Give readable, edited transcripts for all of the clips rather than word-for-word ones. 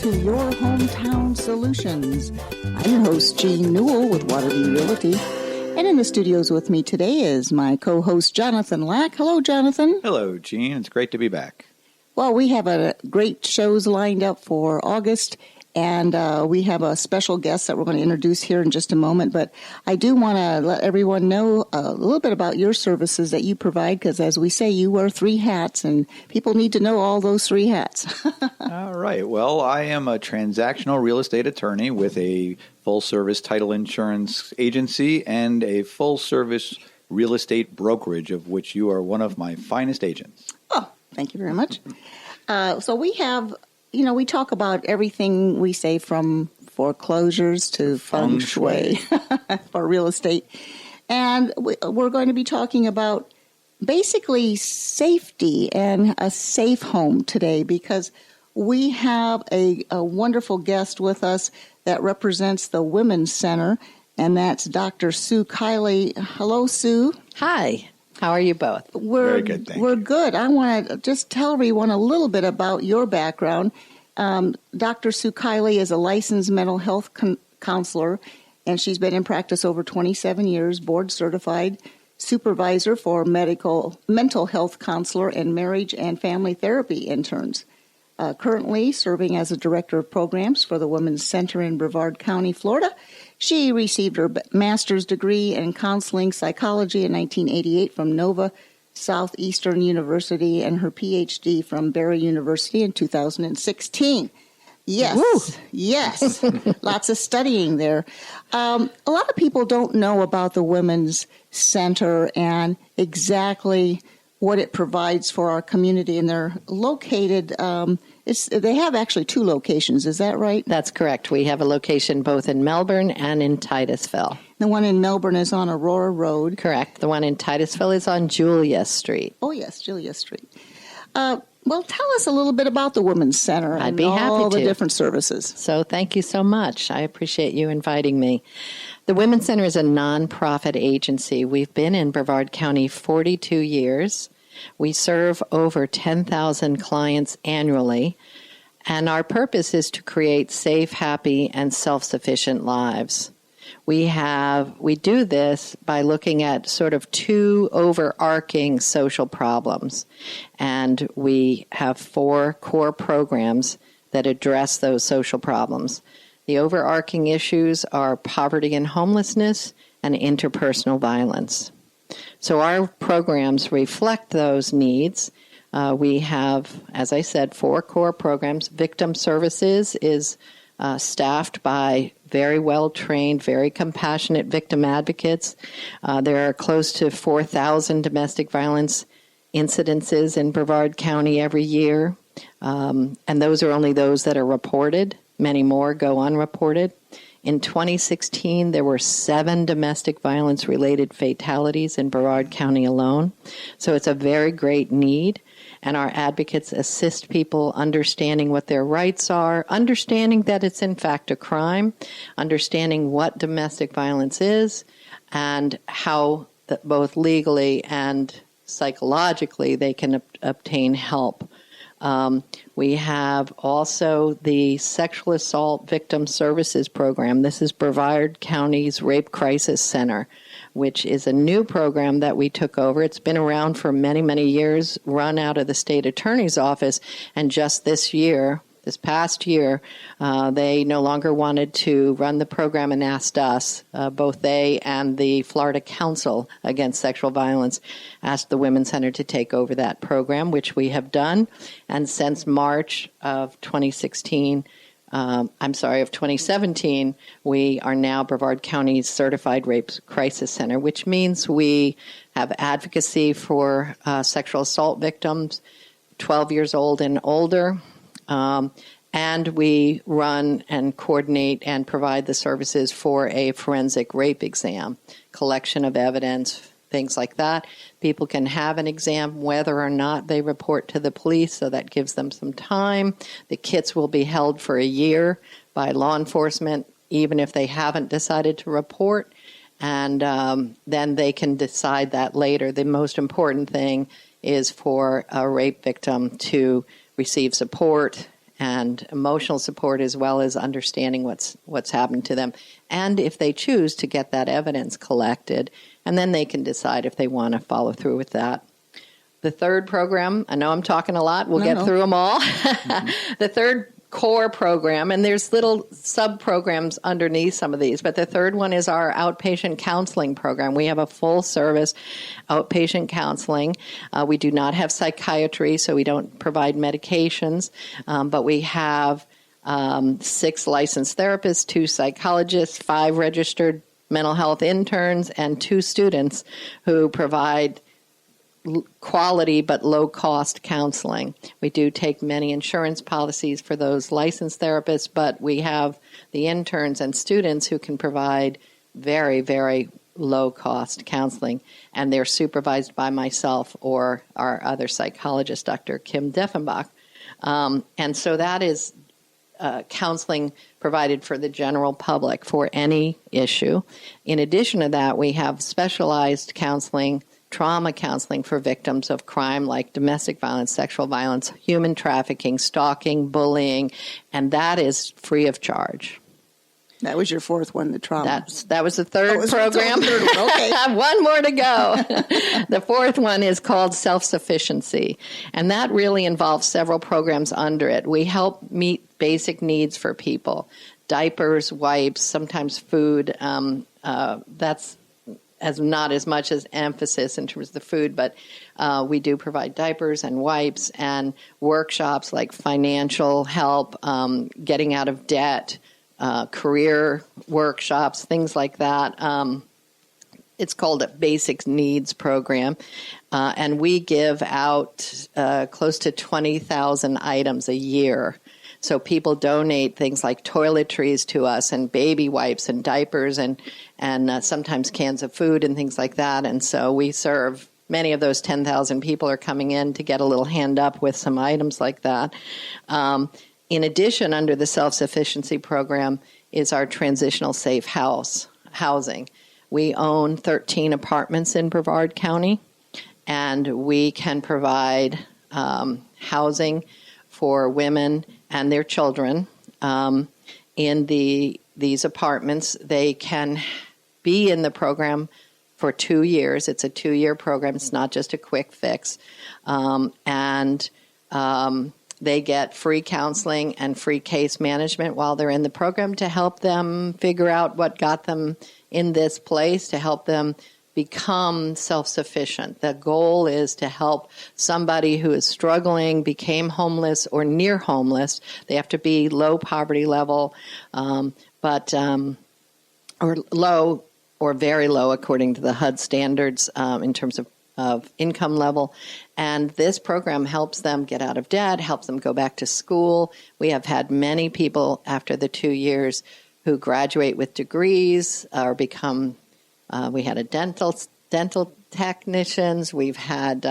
to Your Hometown Solutions. I'm your host, Jean Newell with Waterview Realty. And in the studios with me today is my co-host, Jonathan Lack. Hello, Jonathan. Hello, Jean. It's great to be back. Well, we have a great shows lined up for August, and we have a special guest that we're going to introduce here in just a moment. But I do want to let everyone know a little bit about your services that you provide, because as we say, you wear three hats, and people need to know all those three hats. All right. Well, I am a transactional real estate attorney with a full-service title insurance agency and a full-service real estate brokerage, of which you are one of my finest agents. Oh, thank you very much. So we have, we talk about everything we say from foreclosures to Feng Shui for real estate. And we're going to be talking about basically safety and a safe home today, because we have a wonderful guest with us that represents the Women's Center, and that's Dr. Sue Kiley. Hello, Sue. Hi. How are you both? Very good, thank you. We're good. I want to just tell everyone a little bit about your background. Dr. Sue Kiley is a licensed mental health counselor, and she's been in practice over 27 years, board certified, supervisor for mental health counselor and marriage and family therapy interns. Currently serving as a director of programs for the Women's Center in Brevard County, Florida. She received her master's degree in counseling psychology in 1988 from Nova Southeastern University and her PhD from Barry University in 2016. Yes, woo. Yes, lots of studying there. A lot of people don't know about the Women's Center and exactly what it provides for our community, and they're located, they have actually two locations, is that right? That's correct. We have a location both in Melbourne and in Titusville. The one in Melbourne is on Aurora Road. Correct. The one in Titusville is on Julia Street. Oh, yes, Julia Street. Well, tell us a little bit about the Women's Center and all the different services. So thank you so much. I appreciate you inviting me. The Women's Center is a nonprofit agency. We've been in Brevard County 42 years. We serve over 10,000 clients annually, and our purpose is to create safe, happy, and self-sufficient lives. We do this by looking at sort of two overarching social problems, and we have 4 core programs that address those social problems. The overarching issues are poverty and homelessness and interpersonal violence. So our programs reflect those needs. We have, as I said, 4 core programs. Victim Services is staffed by very well-trained, very compassionate victim advocates. There are close to 4,000 domestic violence incidences in Brevard County every year, and those are only those that are reported. Many more go unreported. In 2016, there were 7 domestic violence-related fatalities in Brevard County alone. So it's a very great need, and our advocates assist people understanding what their rights are, understanding that it's in fact a crime, understanding what domestic violence is, and how that both legally and psychologically they can obtain help. We have also the Sexual Assault Victim Services Program. This is Brevard County's Rape Crisis Center, which is a new program that we took over. It's been around for many, many years, run out of the state attorney's office, and just this past year, they no longer wanted to run the program and asked us, both they and the Florida Council Against Sexual Violence, asked the Women's Center to take over that program, which we have done. And since March of 2017, we are now Brevard County's Certified Rape Crisis Center, which means we have advocacy for sexual assault victims 12 years old and older. And we run and coordinate and provide the services for a forensic rape exam, collection of evidence, things like that. People can have an exam whether or not they report to the police, so that gives them some time. The kits will be held for a year by law enforcement, even if they haven't decided to report, and then they can decide that later. The most important thing is for a rape victim to receive support and emotional support, as well as understanding what's happened to them. And if they choose to get that evidence collected, and then they can decide if they want to follow through with that. The third program, I know I'm talking a lot. We'll get through them all. The third core program, and there's little sub-programs underneath some of these, but the third one is our outpatient counseling program. We have a full-service outpatient counseling. We do not have psychiatry, so we don't provide medications, but we have 6 licensed therapists, 2 psychologists, 5 registered mental health interns, and 2 students who provide quality but low-cost counseling. We do take many insurance policies for those licensed therapists, but we have the interns and students who can provide very, very low-cost counseling, and they're supervised by myself or our other psychologist, Dr. Kim Deffenbach. And so that is counseling provided for the general public for any issue. In addition to that, we have specialized counseling, trauma counseling for victims of crime like domestic violence, sexual violence, human trafficking, stalking, bullying, and that is free of charge. That was your fourth one, the trauma. That was the third program. The third one. Okay. One more to go. The fourth one is called self-sufficiency, and that really involves several programs under it. We help meet basic needs for people: diapers, wipes, sometimes food. That's not as much as emphasis in terms of the food, but we do provide diapers and wipes and workshops like financial help, getting out of debt, career workshops, things like that. It's called a Basic Needs Program, and we give out close to 20,000 items a year. So people donate things like toiletries to us and baby wipes and diapers and sometimes cans of food and things like that. And so we serve many of those 10,000 people are coming in to get a little hand up with some items like that. In addition, under the self-sufficiency program is our transitional safe housing. We own 13 apartments in Brevard County, and we can provide housing for women and their children. In these apartments, they can be in the program for 2 years. It's a 2-year program. It's not just a quick fix. They get free counseling and free case management while they're in the program to help them figure out what got them in this place, to help them become self-sufficient. The goal is to help somebody who is struggling, became homeless or near homeless. They have to be low poverty level, or low or very low according to the HUD standards in terms of income level. And this program helps them get out of debt, helps them go back to school. We have had many people after the 2 years who graduate with degrees or become we had a dental technicians. We've had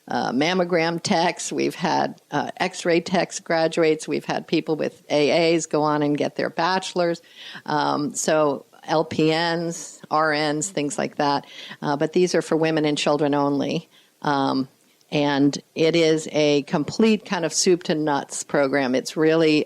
mammogram techs. We've had X-ray techs graduates. We've had people with AAs go on and get their bachelors. So LPNs, RNs, things like that. But these are for women and children only. And it is a complete kind of soup to nuts program. It's really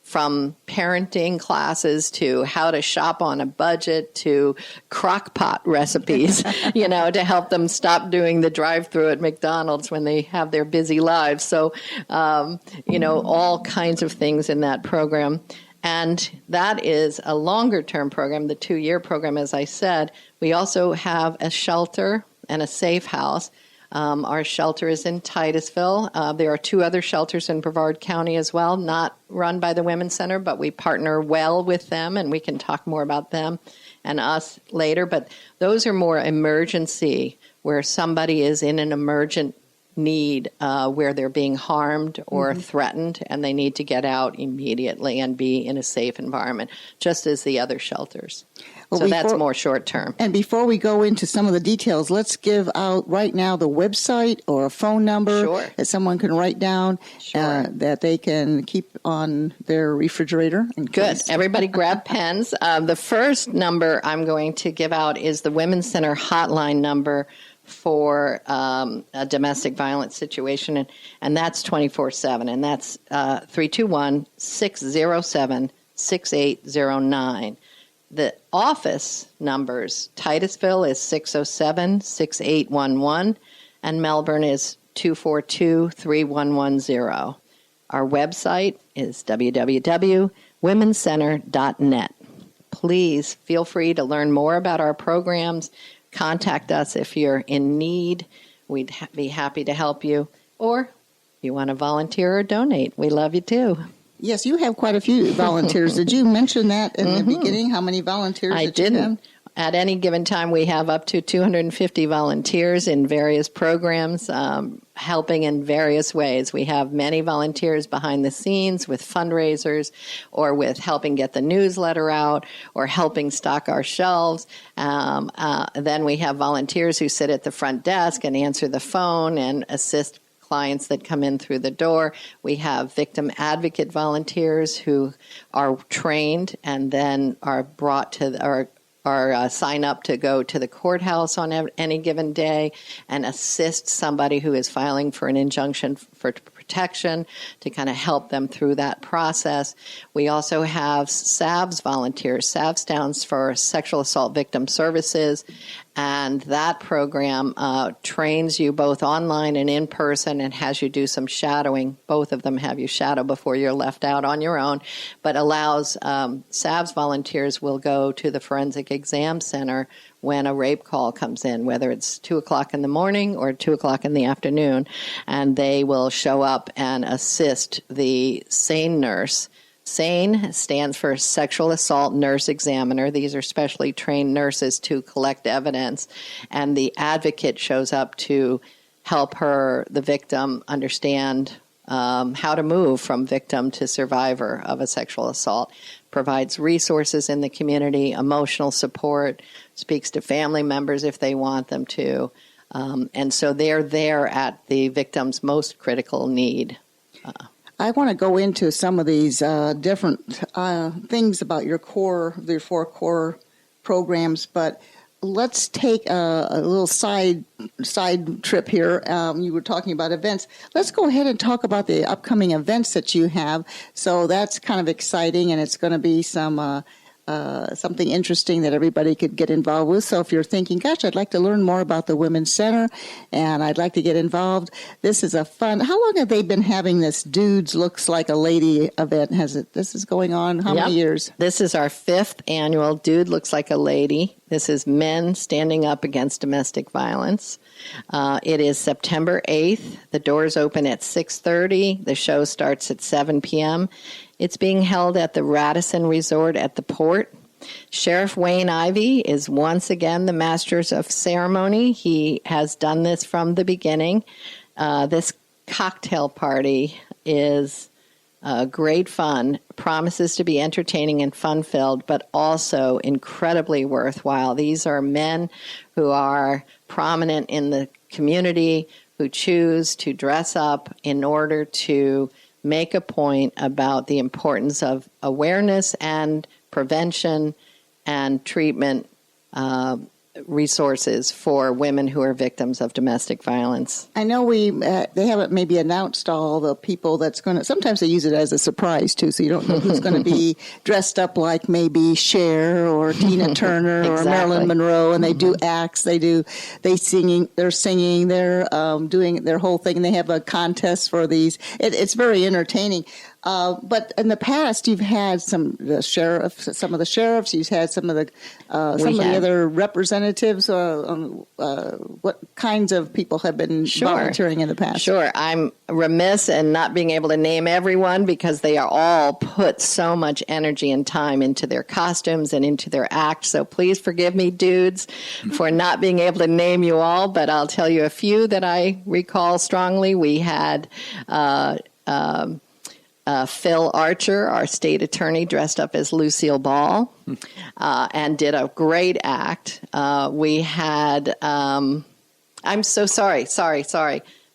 from parenting classes to how to shop on a budget to crock pot recipes, to help them stop doing the drive-through at McDonald's when they have their busy lives. So, all kinds of things in that program. And that is a longer-term program, the 2-year program, as I said. We also have a shelter and a safe house. Our shelter is in Titusville. There are 2 other shelters in Brevard County as well, not run by the Women's Center, but we partner well with them, and we can talk more about them and us later. But those are more emergency, where somebody is in an emergent need, where they're being harmed or threatened, and they need to get out immediately and be in a safe environment, just as the other shelters. Well, so that's more short term. And before we go into some of the details, let's give out right now the website or a phone number that someone can write down that they can keep on their refrigerator. Good. Everybody grab pens. The first number I'm going to give out is the Women's Center hotline number for a domestic violence situation, and that's 24/7, and that's 321-607-6809. The office numbers, Titusville is 607-6811, and Melbourne is 242-3110. Our website is www.womenscenter.net. Please feel free to learn more about our programs. Contact us if you're in need. We'd be happy to help you. Or if you want to volunteer or donate, we love you too. Yes, you have quite a few volunteers. Did you mention that in the beginning, how many volunteers I that you didn't. have? At any given time, we have up to 250 volunteers in various programs, helping in various ways. We have many volunteers behind the scenes with fundraisers or with helping get the newsletter out or helping stock our shelves. Then we have volunteers who sit at the front desk and answer the phone and assist clients that come in through the door. We have victim advocate volunteers who are trained and then are brought to sign up to go to the courthouse on any given day and assist somebody who is filing for an injunction for protection to kind of help them through that process. We also have SAVS volunteers. SAVS stands for Sexual Assault Victim Services, and that program trains you both online and in person and has you do some shadowing. Both of them have you shadow before you're left out on your own, but allows SAVS volunteers will go to the Forensic Exam Center when a rape call comes in, whether it's 2 o'clock in the morning or 2 o'clock in the afternoon, and they will show up and assist the SANE nurse. SANE stands for Sexual Assault Nurse Examiner. These are specially trained nurses to collect evidence, and the advocate shows up to help the victim, understand how to move from victim to survivor of a sexual assault, provides resources in the community, emotional support, speaks to family members if they want them to. And so they're there at the victim's most critical need. I want to go into some of these different things about your 4 core programs, but let's take a little side trip here. You were talking about events. Let's go ahead and talk about the upcoming events that you have. So that's kind of exciting, and it's going to be something interesting that everybody could get involved with. So if you're thinking, gosh, I'd like to learn more about the Women's Center and I'd like to get involved, this is a fun. How long have they been having this Dudes Looks Like a Lady event? This is going on how many years? This is our 5th annual Dude Looks Like a Lady. This is men standing up against domestic violence. It is September 8th. The doors open at 6:30. The show starts at 7 p.m. It's being held at the Radisson Resort at the Port. Sheriff Wayne Ivey is once again the master of ceremony. He has done this from the beginning. This cocktail party is great fun, promises to be entertaining and fun-filled, but also incredibly worthwhile. These are men who are prominent in the community, who choose to dress up in order to make a point about the importance of awareness and prevention and treatment resources for women who are victims of domestic violence. I know they haven't maybe announced all the people that's going to, sometimes they use it as a surprise too, so you don't know who's going to be dressed up like maybe Cher or Tina Turner Exactly. or Marilyn Monroe, and they do acts, they're singing, they're doing their whole thing, and they have a contest for these. It's very entertaining. But in the past, you've had some of the sheriffs, you've had some of the other representatives. What kinds of people have been volunteering in the past? Sure. I'm remiss in not being able to name everyone because they are all put so much energy and time into their costumes and into their act. So please forgive me, dudes, for not being able to name you all, but I'll tell you a few that I recall strongly. We had Phil Archer, our state attorney, dressed up as Lucille Ball and did a great act. We had, I'm so sorry.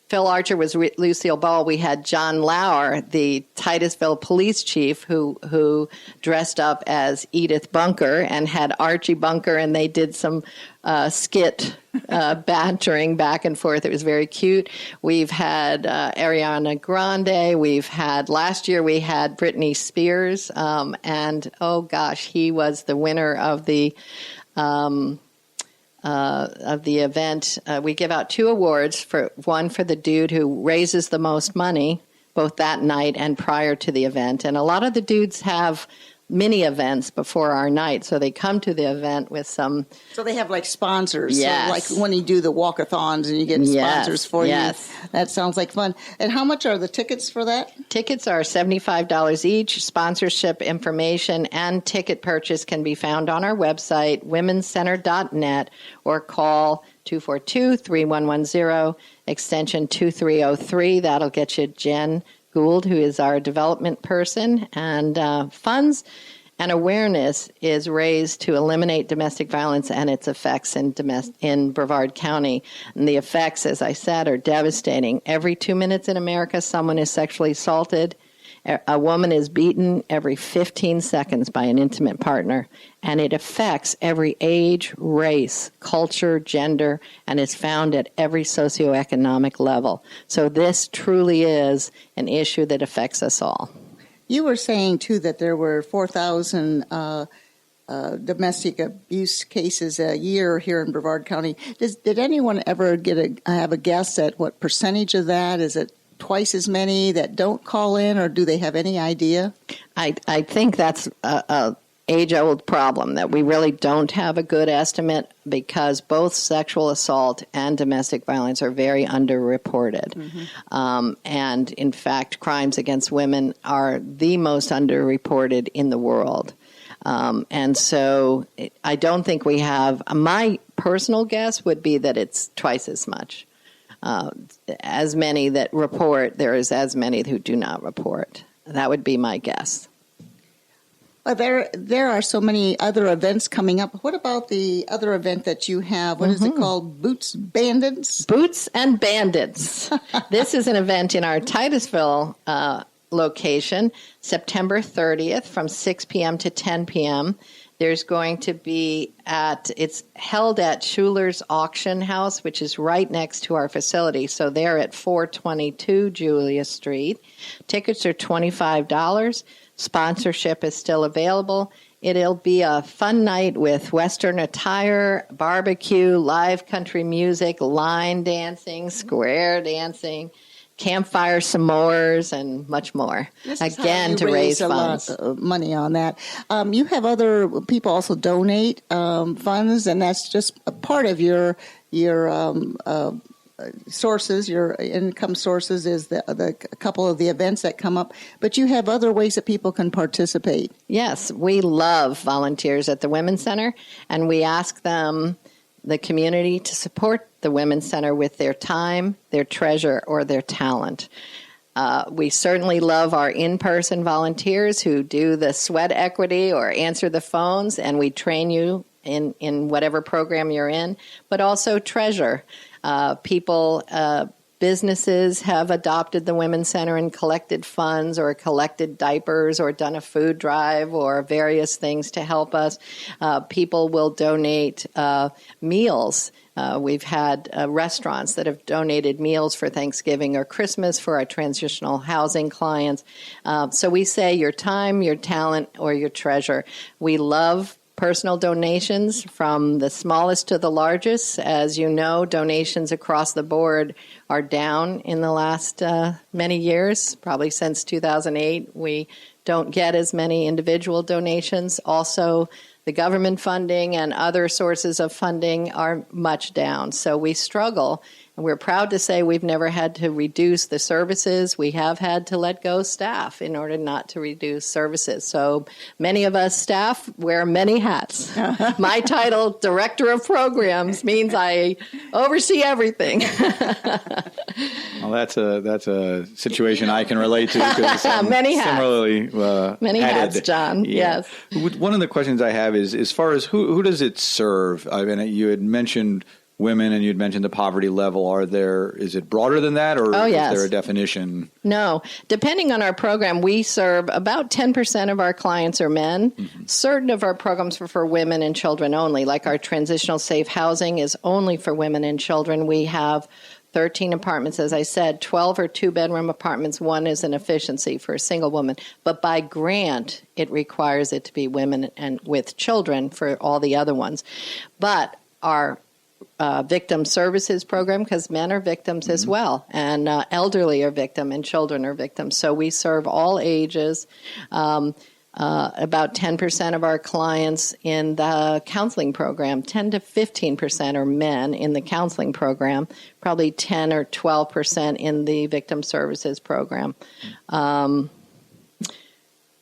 Phil Archer was Lucille Ball. We had John Lauer, the Titusville police chief, who dressed up as Edith Bunker and had Archie Bunker, and they did some skit bantering back and forth. It was very cute. We've had Ariana Grande. Last year we had Britney Spears, and oh gosh, he was the winner of the event. We give out 2 awards, one for the dude who raises the most money, both that night and prior to the event. And a lot of the dudes have mini events before our night, so they come to the event with some. So they have like sponsors. Yes. So like when you do the walkathons and you get sponsors for you. That sounds like fun. And how much are the tickets for that? Tickets are $75 each. Sponsorship information and ticket purchase can be found on our website, womencenter.net, or call 242-3110, extension 2303. That'll get you Jen Gould, who is our development person, and funds and awareness is raised to eliminate domestic violence and its effects in Brevard County. And the effects, as I said, are devastating. Every 2 minutes in America, someone is sexually assaulted. A woman is beaten every 15 seconds by an intimate partner, and it affects every age, race, culture, gender, and is found at every socioeconomic level. So this truly is an issue that affects us all. You were saying, too, that there were 4,000 domestic abuse cases a year here in Brevard County. Did anyone ever have a guess at what percentage of that? Is it twice as many that don't call in, or do they have any idea? I think that's a age-old problem, that we really don't have a good estimate because both sexual assault and domestic violence are very underreported. Mm-hmm. And in fact, crimes against women are the most underreported in the world. And so I don't think we have, my personal guess would be that it's twice as much. As many that report, there is as many who do not report. That would be my guess. Well, there are so many other events coming up. What about the other event that you have? What is it called? Boots Bandits? Boots and Bandits. This is an event in our Titusville location, September 30th from 6 p.m. to 10 p.m. There's going to be it's held at Schuler's Auction House, which is right next to our facility. So they're at 422 Julia Street. Tickets are $25. Sponsorship is still available. It'll be a fun night with Western attire, barbecue, live country music, line dancing, square dancing, campfire s'mores, and much more. Again, to raise funds. A lot of money on that. You have other people also donate funds, and that's just a part of your sources. Your income sources is the couple of the events that come up. But you have other ways that people can participate. Yes, we love volunteers at the Women's Center, and we ask them, the community, to support the Women's Center with their time, their treasure, or their talent. We certainly love our in-person volunteers who do the sweat equity or answer the phones, and we train you in whatever program you're in, but also treasure. Businesses have adopted the Women's Center and collected funds or collected diapers or done a food drive or various things to help us. People will donate meals. We've had restaurants that have donated meals for Thanksgiving or Christmas for our transitional housing clients. So we say your time, your talent, or your treasure. We love personal donations from the smallest to the largest. As you know, donations across the board are down in the last many years, probably since 2008. We don't get as many individual donations. Also, the government funding and other sources of funding are much down. So we struggle, and we're proud to say we've never had to reduce the services. We have had to let go staff in order not to reduce services. So many of us staff wear many hats. My title, Director of Programs, means I oversee everything. Well, that's a situation I can relate to. Many hats. Similarly, many headed. hats, John. Yeah. Yes. One of the questions I have is, as far as who does it serve? I mean, you had mentioned women, and you'd mentioned the poverty level. Is it broader than that, or yes. is there a definition? No. Depending on our program, we serve about 10% of our clients are men. Mm-hmm. Certain of our programs are for women and children only, like our transitional safe housing is only for women and children. We have 13 apartments, as I said, 12 are two-bedroom apartments. One is an efficiency for a single woman. But by grant, it requires it to be women and with children for all the other ones. But our victim services program, because men are victims as well, and elderly are victims, and children are victims. So we serve all ages. About 10% of our clients in the counseling program, 10 to 15% are men in the counseling program, probably 10 or 12% in the victim services program.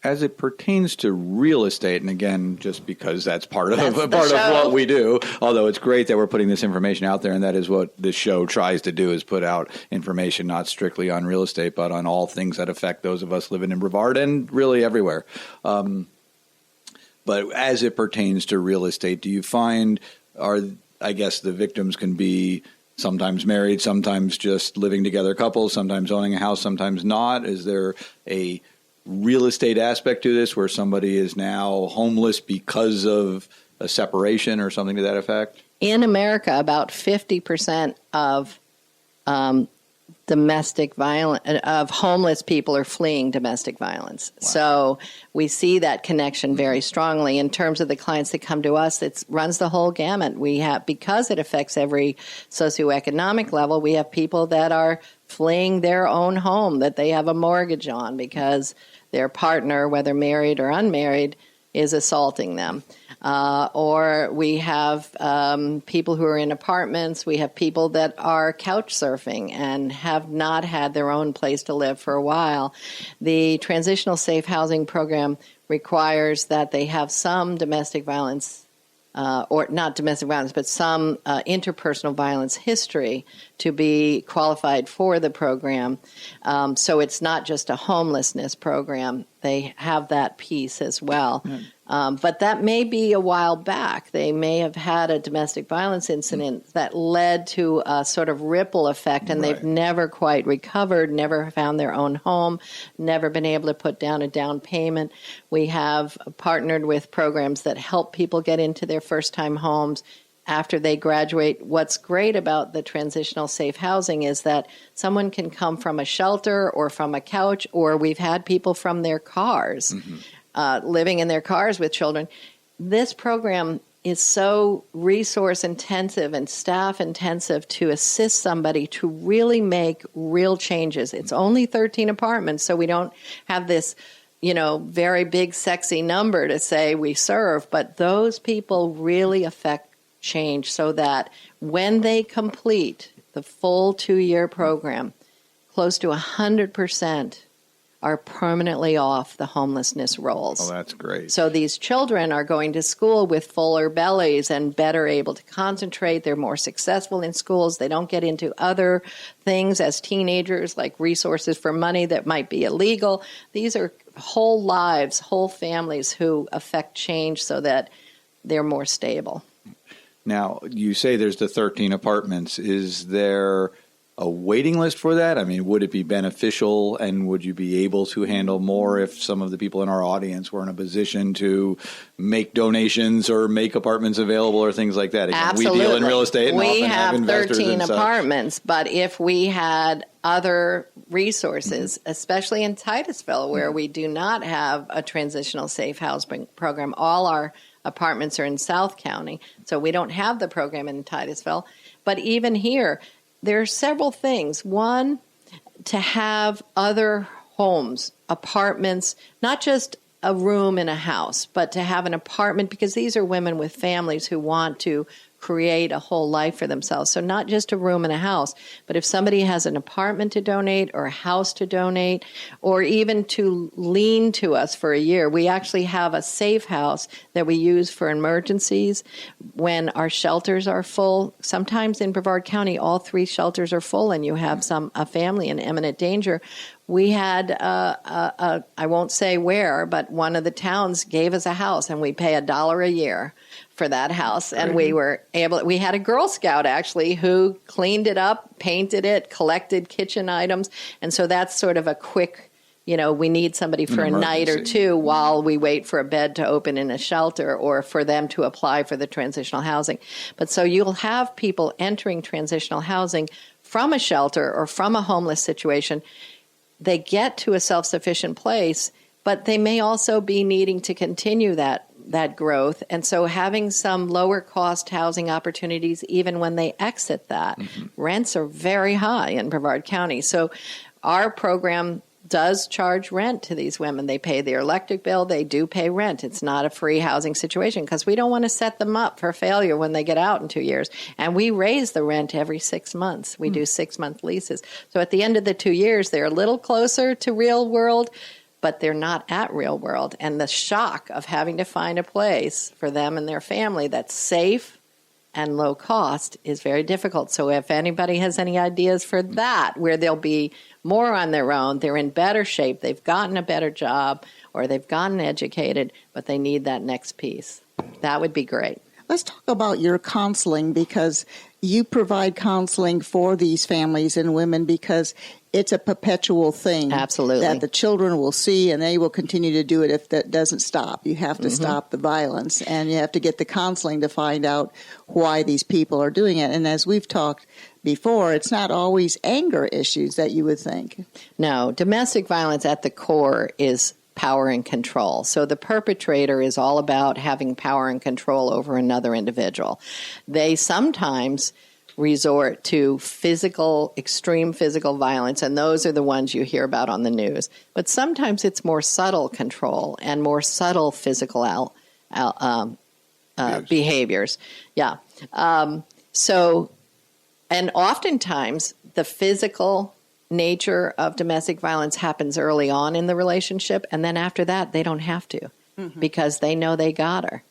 As it pertains to real estate, and again, just because that's part of what we do, although it's great that we're putting this information out there, and that is what this show tries to do, is put out information not strictly on real estate, but on all things that affect those of us living in Brevard and really everywhere. But as it pertains to real estate, do you find, I guess the victims can be sometimes married, sometimes just living together couples, sometimes owning a house, sometimes not? Is there a real estate aspect to this where somebody is now homeless because of a separation or something to that effect? In America, about 50% of of homeless people are fleeing domestic violence. Wow. So we see that connection very strongly. In terms of the clients that come to us, it runs the whole gamut. We have, because it affects every socioeconomic level, we have people that are fleeing their own home that they have a mortgage on because their partner, whether married or unmarried, is assaulting them. Or we have people who are in apartments. We have people that are couch surfing and have not had their own place to live for a while. The Transitional Safe Housing Program requires that they have some domestic violence, or not domestic violence, but some interpersonal violence history to be qualified for the program. So it's not just a homelessness program. They have that piece as well. But that may be a while back. They may have had a domestic violence incident that led to a sort of ripple effect, and they've never quite recovered, never found their own home, never been able to put down a down payment. We have partnered with programs that help people get into their first-time homes after they graduate. What's great about the transitional safe housing is that someone can come from a shelter or from a couch, or we've had people from their cars, living in their cars with children. This program is so resource intensive and staff intensive to assist somebody to really make real changes. It's only 13 apartments, so we don't have this, very big, sexy number to say we serve, but those people really affect change so that when they complete the full 2-year program, close to 100% are permanently off the homelessness rolls. Oh, that's great. So these children are going to school with fuller bellies and better able to concentrate. They're more successful in schools. They don't get into other things as teenagers, like resources for money that might be illegal. These are whole lives, whole families who affect change so that they're more stable. Now, you say there's the 13 apartments. Is there a waiting list for that? I mean, would it be beneficial, and would you be able to handle more if some of the people in our audience were in a position to make donations or make apartments available or things like that? Again, absolutely. We deal in real estate and we often have investors 13 and such. apartments, but if we had other resources, especially in Titusville, where we do not have a transitional safe housing program, all our apartments are in South County, so we don't have the program in Titusville. But even here, there are several things. One, to have other homes, apartments, not just a room in a house, but to have an apartment, because these are women with families who want to create a whole life for themselves. So not just a room in a house, but if somebody has an apartment to donate or a house to donate, or even to lean to us for a year. We actually have a safe house that we use for emergencies when our shelters are full. Sometimes in Brevard County, all 3 shelters are full and you have a family in imminent danger. We had, I won't say where, but one of the towns gave us a house, and we pay $1 a year for that house. And we had a Girl Scout actually who cleaned it up, painted it, collected kitchen items. And so that's sort of a quick, we need somebody for a night or two while we wait for a bed to open in a shelter or for them to apply for the transitional housing. But so you'll have people entering transitional housing from a shelter or from a homeless situation. They get to a self-sufficient place, but they may also be needing to continue that growth. And so having some lower cost housing opportunities, even when they exit that, rents are very high in Brevard County. So our program does charge rent to these women. They pay their electric bill. They do pay rent. It's not a free housing situation because we don't want to set them up for failure when they get out in 2 years. And we raise the rent every 6 months. We do 6-month leases. So at the end of the 2 years, they're a little closer to real world, but they're not at real world. And the shock of having to find a place for them and their family that's safe and low cost is very difficult. So if anybody has any ideas for that, where they'll be more on their own, they're in better shape, they've gotten a better job, or they've gotten educated, but they need that next piece, that would be great. Let's talk about your counseling, because you provide counseling for these families and women because it's a perpetual thing. Absolutely. That the children will see, and they will continue to do it if that doesn't stop. You have to stop the violence, and you have to get the counseling to find out why these people are doing it. And as we've talked before, it's not always anger issues that you would think. No, domestic violence at the core is power and control. So the perpetrator is all about having power and control over another individual. They sometimes resort to extreme physical violence, and those are the ones you hear about on the news. But sometimes it's more subtle control and more subtle physical behaviors. Yeah. And oftentimes the physical nature of domestic violence happens early on in the relationship, and then after that, they don't have to because they know they got her.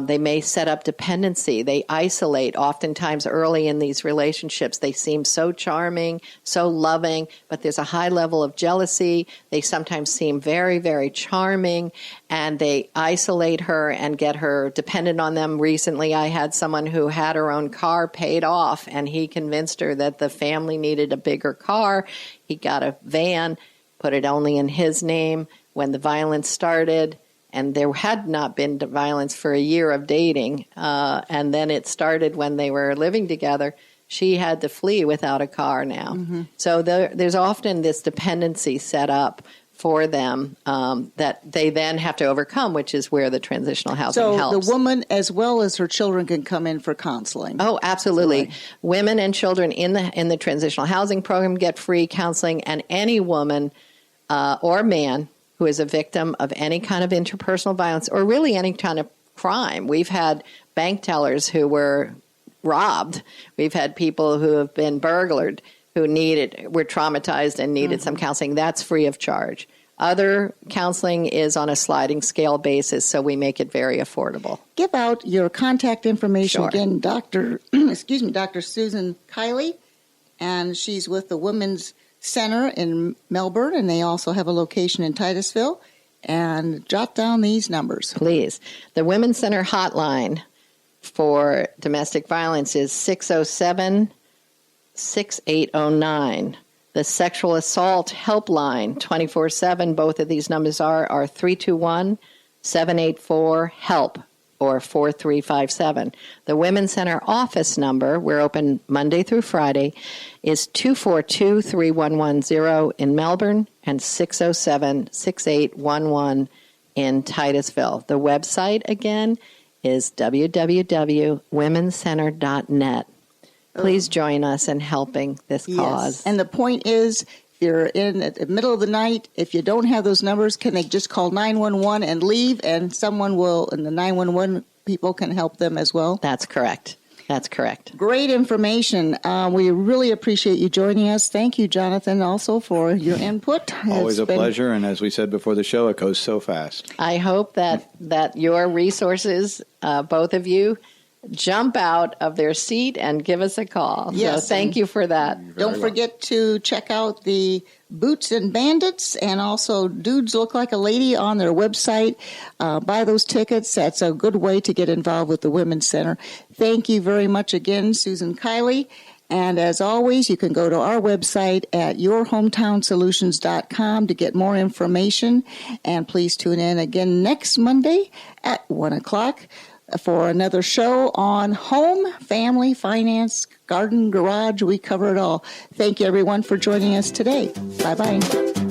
They may set up dependency. They isolate. Oftentimes early in these relationships, they seem so charming, so loving, but there's a high level of jealousy. They sometimes seem very, very charming, and they isolate her and get her dependent on them. Recently, I had someone who had her own car paid off, and he convinced her that the family needed a bigger car. He got a van, put it only in his name. When the violence started, and there had not been violence for a year of dating, and then it started when they were living together, she had to flee without a car now. So there's often this dependency set up for them that they then have to overcome, which is where the transitional housing helps. So the woman as well as her children can come in for counseling. Oh, absolutely. Right. Women and children in the transitional housing program get free counseling, and any woman or man who is a victim of any kind of interpersonal violence or really any kind of crime. We've had bank tellers who were robbed. We've had people who have been burglared who were traumatized and needed some counseling. That's free of charge. Other counseling is on a sliding scale basis, so we make it very affordable. Give out your contact information again, Dr. Susan Kiley, and she's with the Women's Center in Melbourne, and they also have a location in Titusville. And jot down these numbers. Please. The Women's Center hotline for domestic violence is 607-6809. The sexual assault helpline, 24/7, both of these numbers are 321-784-HELP or 4357. The Women's Center office number, we're open Monday through Friday, is 242-3110 in Melbourne and 607-6811 in Titusville. The website, again, is www.womenscenter.net. Please join us in helping this cause. And the point is, if you're in at the middle of the night, if you don't have those numbers, can they just call 911 and leave, and someone will, and the 911 people can help them as well? That's correct. That's correct. Great information. We really appreciate you joining us. Thank you, Jonathan, also for your input. Always a pleasure, and as we said before the show, it goes so fast. I hope that your resources, both of you, jump out of their seat and give us a call. Yes, So thank you for that. Don't forget to check out the Boots and Bandits and also Dudes Look Like a Lady on their website. Buy those tickets. That's a good way to get involved with the Women's Center. Thank you very much again, Susan Kiley. And as always, you can go to our website at yourhometownsolutions.com to get more information. And please tune in again next Monday at 1 o'clock for another show on home, family, finance, garden, garage. We cover it all. Thank you, everyone, for joining us today. Bye-bye.